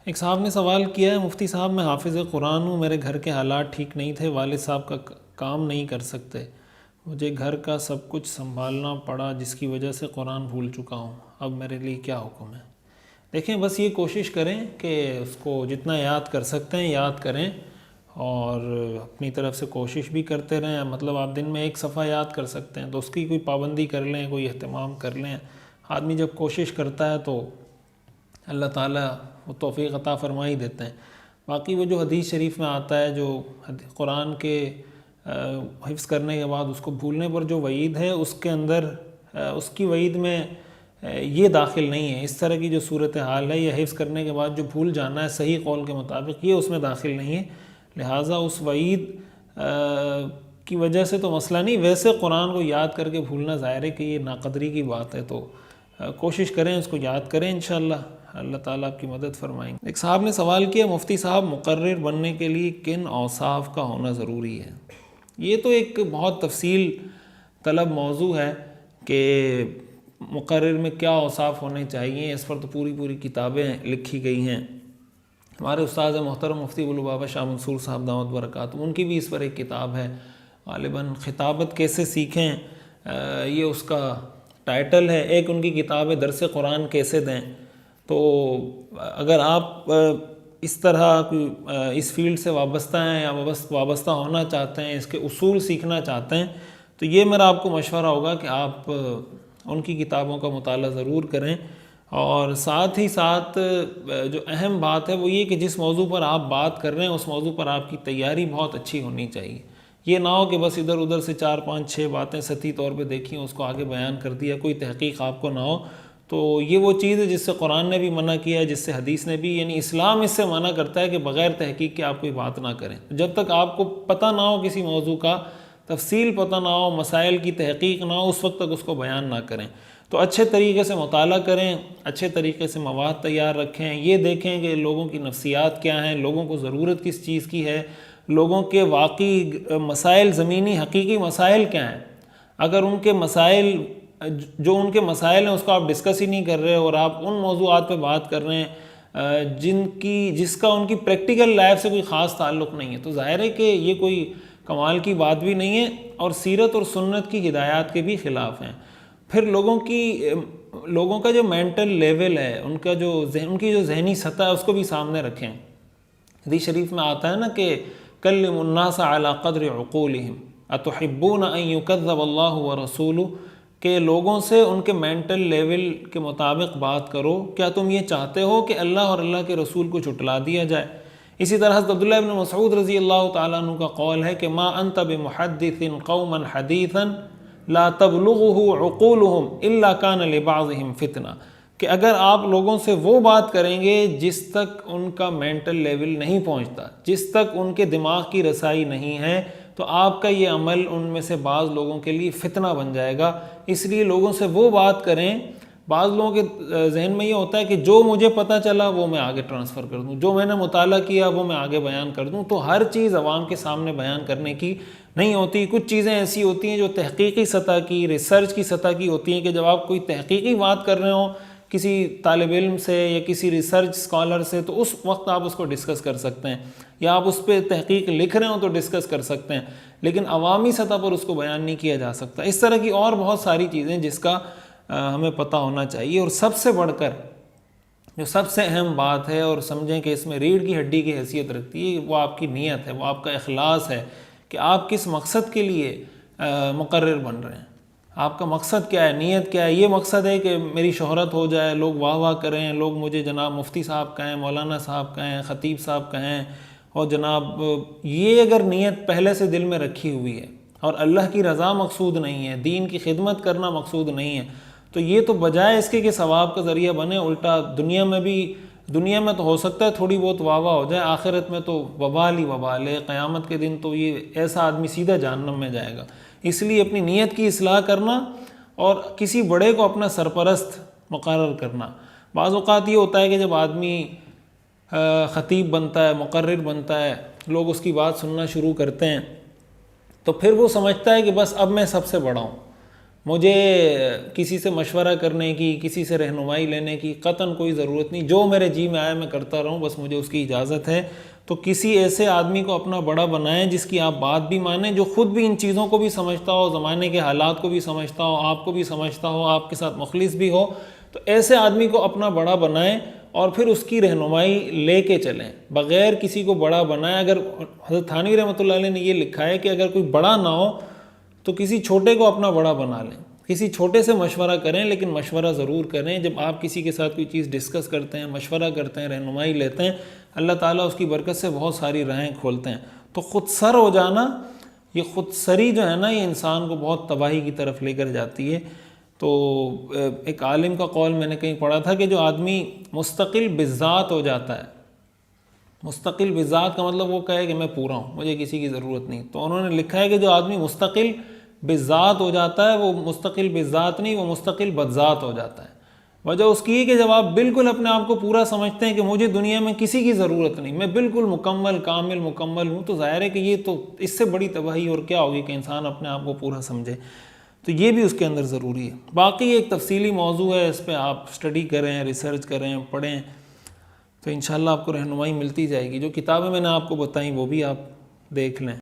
ایک صاحب نے سوال کیا ہے، مفتی صاحب میں حافظ قرآن ہوں، میرے گھر کے حالات ٹھیک نہیں تھے، والد صاحب کا کام نہیں کر سکتے، مجھے گھر کا سب کچھ سنبھالنا پڑا جس کی وجہ سے قرآن بھول چکا ہوں، اب میرے لیے کیا حکم ہے؟ دیکھیں، بس یہ کوشش کریں کہ اس کو جتنا یاد کر سکتے ہیں یاد کریں، اور اپنی طرف سے کوشش بھی کرتے رہیں۔ مطلب آپ دن میں ایک صفحہ یاد کر سکتے ہیں تو اس کی کوئی پابندی کر لیں، کوئی اہتمام کر لیں۔ آدمی جب کوشش کرتا ہے تو اللہ تعالیٰ وہ توفیق عطا فرما ہی دیتے ہیں۔ باقی وہ جو حدیث شریف میں آتا ہے، جو قرآن کے حفظ کرنے کے بعد اس کو بھولنے پر جو وعید ہے، اس کے اندر اس کی وعید میں یہ داخل نہیں ہے، اس طرح کی جو صورتحال ہے، یہ حفظ کرنے کے بعد جو بھول جانا ہے صحیح قول کے مطابق، یہ اس میں داخل نہیں ہے۔ لہٰذا اس وعید کی وجہ سے تو مسئلہ نہیں، ویسے قرآن کو یاد کر کے بھولنا ظاہر ہے کہ یہ ناقدری کی بات ہے، تو کوشش کریں اس کو یاد کریں، انشاءاللہ اللہ تعالیٰ آپ کی مدد فرمائیں گے۔ ایک صاحب نے سوال کیا، مفتی صاحب مقرر بننے کے لیے کن اوصاف کا ہونا ضروری ہے؟ یہ تو ایک بہت تفصیل طلب موضوع ہے کہ مقرر میں کیا اوصاف ہونے چاہیے، اس پر تو پوری کتابیں لکھی گئی ہیں۔ ہمارے استاد محترم مفتی بابا شاہ منصور صاحب دامت برکاتہ، ان کی بھی اس پر ایک کتاب ہے، غالباً خطابت کیسے سیکھیں، یہ اس کا ٹائٹل ہے۔ ایک ان کی کتاب ہے درس قرآن کیسے دیں۔ تو اگر آپ اس طرح اس فیلڈ سے وابستہ ہیں یا وابستہ ہونا چاہتے ہیں، اس کے اصول سیکھنا چاہتے ہیں، تو یہ میرا آپ کو مشورہ ہوگا کہ آپ ان کی کتابوں کا مطالعہ ضرور کریں، اور ساتھ ہی ساتھ جو اہم بات ہے وہ یہ کہ جس موضوع پر آپ بات کر رہے ہیں اس موضوع پر آپ کی تیاری بہت اچھی ہونی چاہیے۔ یہ نہ ہو کہ بس ادھر ادھر سے 4 5 6 باتیں سطحی طور پہ دیکھی اس کو آگے بیان کر دیا، کوئی تحقیق آپ کو نہ ہو۔ تو یہ وہ چیز ہے جس سے قرآن نے بھی منع کیا ہے، جس سے حدیث نے بھی، یعنی اسلام اس سے منع کرتا ہے کہ بغیر تحقیق کے آپ کوئی بات نہ کریں۔ جب تک آپ کو پتہ نہ ہو کسی موضوع کا، تفصیل پتہ نہ ہو، مسائل کی تحقیق نہ ہو، اس وقت تک اس کو بیان نہ کریں۔ تو اچھے طریقے سے مطالعہ کریں، اچھے طریقے سے مواد تیار رکھیں، یہ دیکھیں کہ لوگوں کی نفسیات کیا ہیں، لوگوں کو ضرورت کس چیز کی ہے، لوگوں کے واقعی مسائل، زمینی حقیقی مسائل کیا ہیں۔ اگر ان کے مسائل، جو ان کے مسائل ہیں اس کو آپ ڈسکس ہی نہیں کر رہے اور آپ ان موضوعات پہ بات کر رہے ہیں جس کا ان کی پریکٹیکل لائف سے کوئی خاص تعلق نہیں ہے، تو ظاہر ہے کہ یہ کوئی کمال کی بات بھی نہیں ہے اور سیرت اور سنت کی ہدایات کے بھی خلاف ہیں۔ پھر لوگوں کا جو مینٹل لیول ہے، ان کی جو ذہنی سطح ہے، اس کو بھی سامنے رکھیں۔ حدیث شریف میں آتا ہے نا کہ کلموا الناس علی قدر عقولہم اتحبون ان یکذب اللہ ورسولہ، کہ لوگوں سے ان کے مینٹل لیول کے مطابق بات کرو، کیا تم یہ چاہتے ہو کہ اللہ اور اللہ کے رسول کو جھٹلا دیا جائے؟ اسی طرح حضرت عبداللہ بن مسعود رضی اللہ تعالیٰ عنہ کا قول ہے کہ ما انت بمحدث قوما حدیثا لا تبلغه عقولهم الا كان لبعضهم فتنہ، کہ اگر آپ لوگوں سے وہ بات کریں گے جس تک ان کا مینٹل لیول نہیں پہنچتا، جس تک ان کے دماغ کی رسائی نہیں ہے، تو آپ کا یہ عمل ان میں سے بعض لوگوں کے لیے فتنہ بن جائے گا۔ اس لیے لوگوں سے وہ بات کریں، بعض لوگوں کے ذہن میں یہ ہوتا ہے کہ جو مجھے پتہ چلا وہ میں آگے ٹرانسفر کر دوں، جو میں نے مطالعہ کیا وہ میں آگے بیان کر دوں، تو ہر چیز عوام کے سامنے بیان کرنے کی نہیں ہوتی۔ کچھ چیزیں ایسی ہوتی ہیں جو تحقیقی سطح کی، ریسرچ کی سطح کی ہوتی ہیں، کہ جب آپ کوئی تحقیقی بات کر رہے ہوں کسی طالب علم سے یا کسی ریسرچ اسکالر سے، تو اس وقت آپ اس کو ڈسکس کر سکتے ہیں، یا آپ اس پہ تحقیق لکھ رہے ہوں تو ڈسکس کر سکتے ہیں، لیکن عوامی سطح پر اس کو بیان نہیں کیا جا سکتا۔ اس طرح کی اور بہت ساری چیزیں جس کا ہمیں پتہ ہونا چاہیے، اور سب سے بڑھ کر جو سب سے اہم بات ہے، اور سمجھیں کہ اس میں ریڑھ کی ہڈی کی حیثیت رکھتی ہے، وہ آپ کی نیت ہے، وہ آپ کا اخلاص ہے کہ آپ کس مقصد کے لیے مقرر بن رہے ہیں، آپ کا مقصد کیا ہے، نیت کیا ہے۔ یہ مقصد ہے کہ میری شہرت ہو جائے، لوگ واہ واہ کریں، لوگ مجھے جناب مفتی صاحب کہیں، مولانا صاحب کہیں، خطیب صاحب کہیں، اور جناب یہ اگر نیت پہلے سے دل میں رکھی ہوئی ہے اور اللہ کی رضا مقصود نہیں ہے، دین کی خدمت کرنا مقصود نہیں ہے، تو یہ تو بجائے اس کے کہ ثواب کا ذریعہ بنے، الٹا دنیا میں تو ہو سکتا ہے تھوڑی بہت واہ واہ ہو جائے، آخرت میں تو وبال ہی وبال ہے، قیامت کے دن تو یہ ایسا آدمی سیدھا جہنم میں جائے گا۔ اس لیے اپنی نیت کی اصلاح کرنا اور کسی بڑے کو اپنا سرپرست مقرر کرنا۔ بعض اوقات یہ ہوتا ہے کہ جب آدمی خطیب بنتا ہے، مقرر بنتا ہے، لوگ اس کی بات سننا شروع کرتے ہیں، تو پھر وہ سمجھتا ہے کہ بس اب میں سب سے بڑا ہوں، مجھے کسی سے مشورہ کرنے کی، کسی سے رہنمائی لینے کی قطعاً کوئی ضرورت نہیں، جو میرے جی میں آیا میں کرتا رہوں، بس مجھے اس کی اجازت ہے۔ تو کسی ایسے آدمی کو اپنا بڑا بنائیں جس کی آپ بات بھی مانیں، جو خود بھی ان چیزوں کو بھی سمجھتا ہو، زمانے کے حالات کو بھی سمجھتا ہو، آپ کو بھی سمجھتا ہو، آپ کے ساتھ مخلص بھی ہو۔ تو ایسے آدمی کو اپنا بڑا بنائیں اور پھر اس کی رہنمائی لے کے چلیں، بغیر کسی کو بڑا بنائیں۔ اگر حضرت تھانوی رحمۃ اللہ علیہ نے یہ لکھا ہے کہ اگر کوئی بڑا نہ ہو تو کسی چھوٹے کو اپنا بڑا بنا لیں، کسی چھوٹے سے مشورہ کریں، لیکن مشورہ ضرور کریں۔ جب آپ کسی کے ساتھ کوئی چیز ڈسکس کرتے ہیں، مشورہ کرتے ہیں، رہنمائی لیتے ہیں، اللہ تعالیٰ اس کی برکت سے بہت ساری راہیں کھولتے ہیں۔ تو خود سر ہو جانا، یہ خود سری جو ہے نا، یہ انسان کو بہت تباہی کی طرف لے کر جاتی ہے۔ تو ایک عالم کا قول میں نے کہیں پڑھا تھا کہ جو آدمی مستقل بذات ہو جاتا ہے، مستقل بذات کا مطلب وہ کہے کہ میں پورا ہوں، مجھے کسی کی ضرورت نہیں، تو انہوں نے لکھا ہے کہ جو آدمی مستقل بذات ہو جاتا ہے وہ مستقل بذات نہیں، وہ مستقل بدذات ہو جاتا ہے۔ وجہ اس کی ہے کہ جب آپ بالکل اپنے آپ کو پورا سمجھتے ہیں کہ مجھے دنیا میں کسی کی ضرورت نہیں، میں بالکل مکمل کامل مکمل ہوں، تو ظاہر ہے کہ یہ تو اس سے بڑی تباہی اور کیا ہوگی کہ انسان اپنے آپ کو پورا سمجھے۔ تو یہ بھی اس کے اندر ضروری ہے۔ باقی ایک تفصیلی موضوع ہے، اس پہ آپ اسٹڈی کریں، ریسرچ کریں، پڑھیں، تو انشاءاللہ آپ کو رہنمائی ملتی جائے گی۔ جو کتابیں میں نے آپ کو بتائیں وہ بھی آپ دیکھ لیں۔